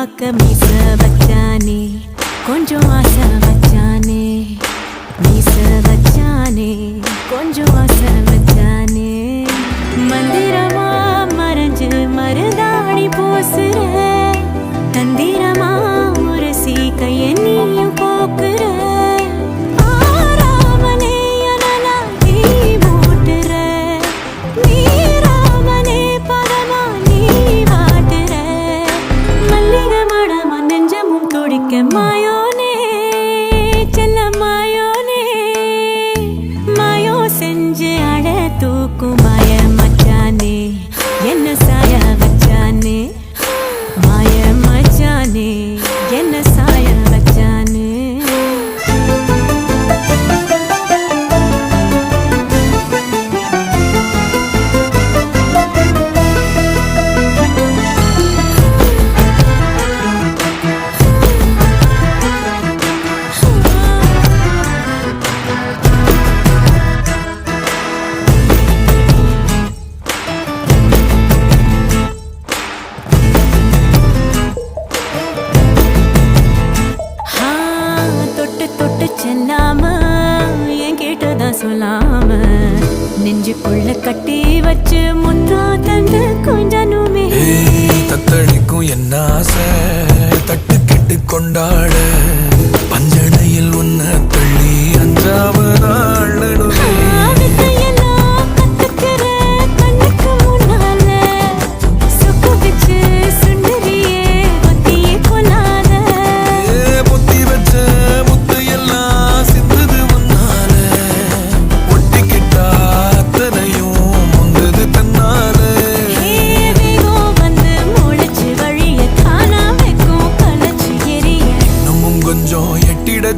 பார்க்க மீச வச்சானே கொஞ்சம் ஆசை வச்சானே மீச வச்சானே கொஞ்சம் ஆசை வச்சானே மந்திரமா மறைஞ்சு மருதாணி பூசுற தந்திரமா உரசி கைய நீயும் போக்குற மாயோனே செல்ல மாயோனே மாயோ செஞ்சு அட தூக்கும் மாய மச்சானே என்ன சாய வச்சானே மாய மச்சானே என்ன சாய வச்சானே செல்லாம என் கேட்டதான் சொல்லாம நெஞ்சுக்குள்ள கட்டி வச்சு முத்தா தந்து கொஞ்சனுமே தத்தளிக்கும் என்ன ஆசை தட்டு கெட்டு கொண்டாட பஞ்சனையில் உன்ன தள்ளி அஞ்சாவதாழனுமே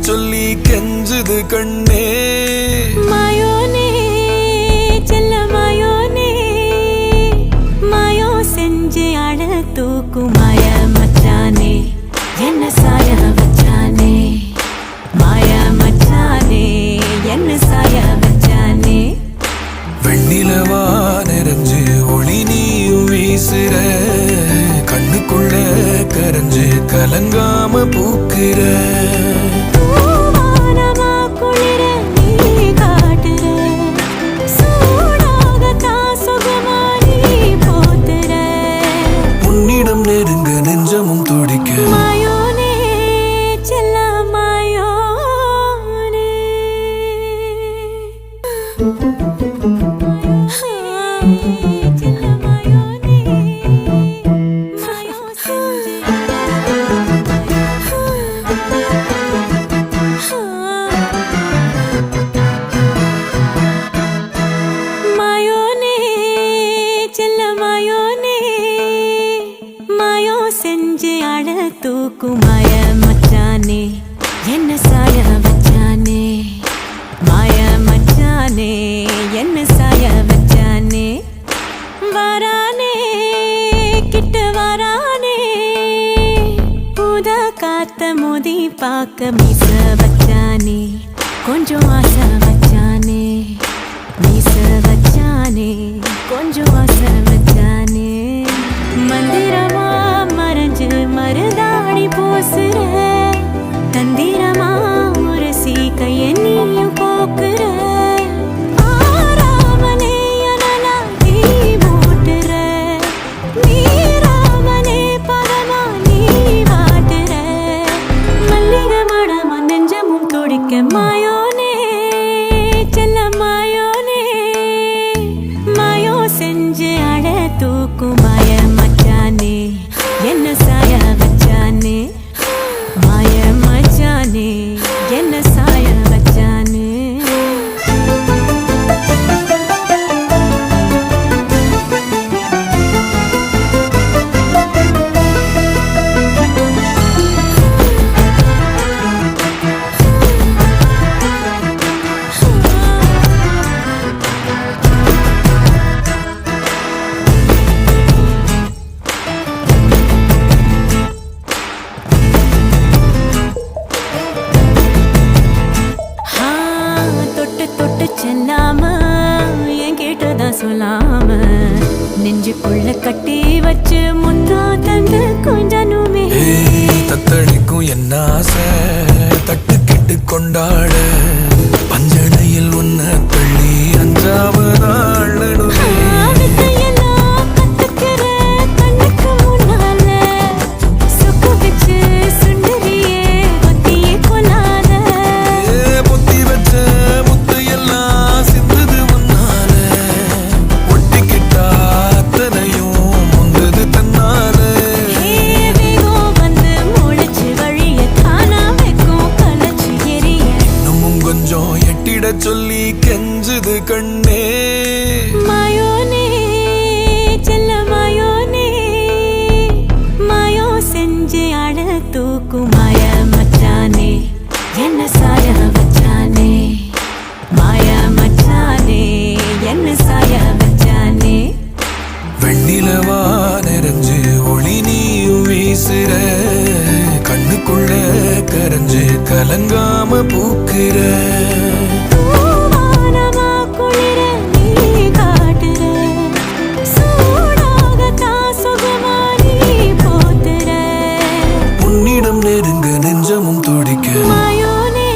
சொல்லி கெஞ்சுது கண்ணே மாயோனே செல்ல மாயோனே மாயோ செஞ்சு அட தூக்கும் மாய மச்சானே என்ன சாய வச்சானே மாய மச்சானே என்ன சாய வச்சானே வெண்ணிலவா நிறைஞ்சு ஒளி நீயும் வீசுற கண்ணுக்குள்ள கரைஞ்சு கலங்காம பூக்குற நெருங்க நெஞ்சமும் துடிக்க மாயோனே செல்ல மாயோனே செல்ல மாயோனே மாயோ செஞ்சு மாயோனே செல்ல மாயோனே மாயோ செஞ்சு அட தூக்கும் மாய மச்சானே என்ன சாய வச்சானே மாய மச்சானே என்ன சாய வச்சானே வரானே கிட்ட வரானே புத காத்த மோதி பார்க்க மீச வச்சானே கொஞ்சம் ஆசை வச்சானே மீச வச்சானே கொஞ்சம் ஆசை வச்சானே மந்திரமா மறைஞ்சு மருதாணி பூசுற தந்திரமா உரசி கைய நீயும் போக்குற மாயோனே செல்ல மாயோனே மாயோ செஞ்சு அட தூக்கும் மாய மச்சானே என்ன சாய வச்சானே மாய மச்சானே என்ன சாய வச்சானே செல்லாம என் கேட்டதான் சொல்லாம நெஞ்சுக்குள்ள கட்டி வச்சு முத்தா தந்து கொஞ்சனுமே தத்தளிக்கும் என்ன ஆசை தட்டு கெட்டு கொண்டாட பஞ்சனையில் உன்ன தள்ளி அஞ்சாவது நாள் நடுவே வித்தையெல்லாம் கத்துக்கிற கண்ணுக்கு முன்னால சொக்கு வச்சு சுண்டரியே ஒத்தியே கொள்ளாத பொத்தி வச்ச முத்து எல்லாம் சிந்தது முன்னால ஒட்டிக்கிட்டா அத்தனையும் முந்தது தன்னால வேகம் வந்து முளைச்சு வழிய தானா வைக்கும் கலச்சு எரிய இன்னமும் கொஞ்சம் எட்டிட சொல்லி கெஞ்சுது கண்ணே மாயோனே செல்ல மாயோனே மாயோ செஞ்சு அழ தூக்கும் மாய மச்சானே என்ன சாய வச்சானே மாய மச்சானே என்ன சாய வச்சானே வெண்ணிலவா நிறைஞ்சு ஒளி நீயும் வீசுற கண்ணுக்குள்ள கரைஞ்சு கலங்காம பூக்குற பூவானமா குளிர நீ காட்டுற சூடாகத்தான் சுகமா நீ போத்துற உன்னிடம் நெருங்க நெஞ்சமும் துடிக்க மாயோனே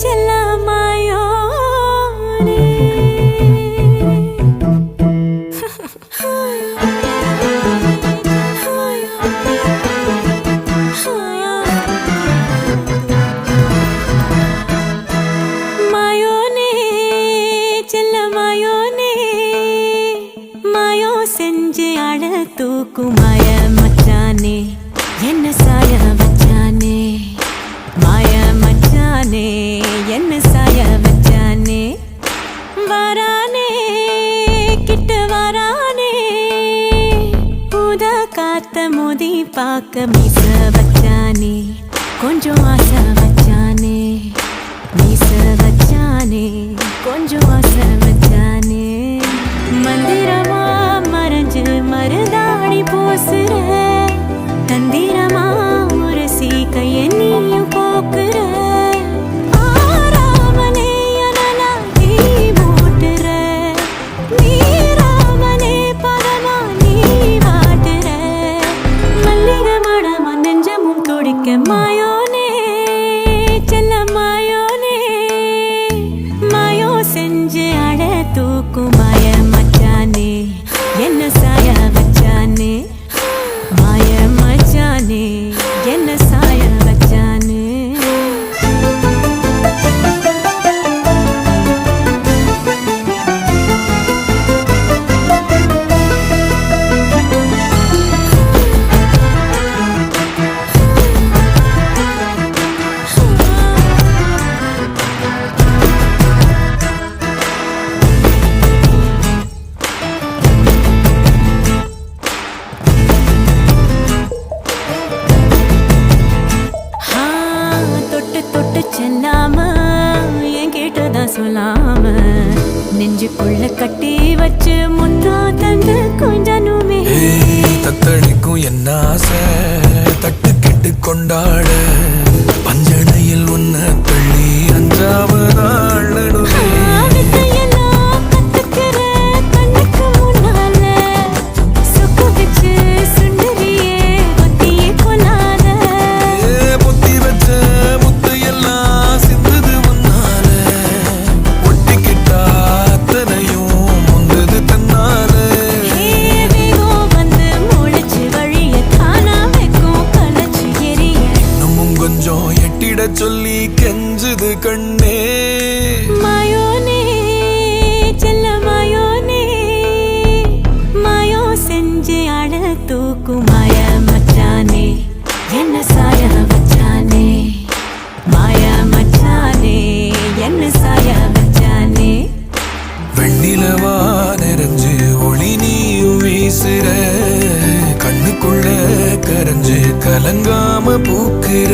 செல்ல மாயோனே மாயோனே செல்ல மாயோனே மாயோ செஞ்சு அழ தூக்கும் மாய மச்சானே என்ன சாய வச்சானே மாய மச்சானே என்ன சாய வச்சானே வரானே கிட்ட வரானே ஊத காத்த மோதி பார்க்க மீச வச்சானே கொஞ்சம் ஆசை வச்சானே மீச வச்சானே கொஞ்சம் ஆசை வச்சானே மந்திரமா மறைஞ்சு மருதாடி பூசுற தந்திரமா உரசி கைய நீயும் போக்குற ஆராமனே அனலா நீ மூட்டுற நீராமனே பதமா நீ வாட்டுற மல்லிகை மடமா நெஞ்சமும் துடிக்க மாயோனே செல்ல மாயோனே மாயோ செஞ்சு அழ தூக்கும் மாய மச்சானே என்ன சாய வச்சானே மாய மச்சானே என்ன சாய வச்சானே தொட்டு தொட்டு செல்லாம என்கிட்டதான் சொல்லாம நெஞ்சுக்குள்ள கட்டி வச்சு முத்தா தந்து கொஞ்சனுமே தத்தளிக்கும் என்ன ஆசை தட்டு கெட்டு கொண்டாட பஞ்சனையில் உன்ன தள்ளி அஞ்சாவது நாள் நடுவே வித்தையெல்லாம் கத்துக்கிற கண்ணுக்கு முன்னால சொக்கு வச்சு சுண்டரியே ஒத்தியே கொள்ளாத பொத்தி வச்ச முத்து எல்லாம் சிந்தது முன்னால ஒட்டிக்கிட்டா அத்தனையும் முந்தது தன்னால வேகம் வந்து முளைச்சு வழிய தானா வைக்கும் கலச்சு எரிய இன்னமும் கொஞ்சம் எட்டிட சொல்லி கெஞ்சுது கண்ணே மாயோனே செல்ல மாயோனே மாயோ செஞ்சு அழ தூக்கும் மாய மச்சானே என்ன சாய வச்சானே மாய மச்சானே என்ன சாய வச்சானே வெண்ணிலவா நிறைஞ்சு ஒளி நீயும் வீசுற கண்ணுக்குள்ள கரைஞ்சு கலங்காம பூக்குற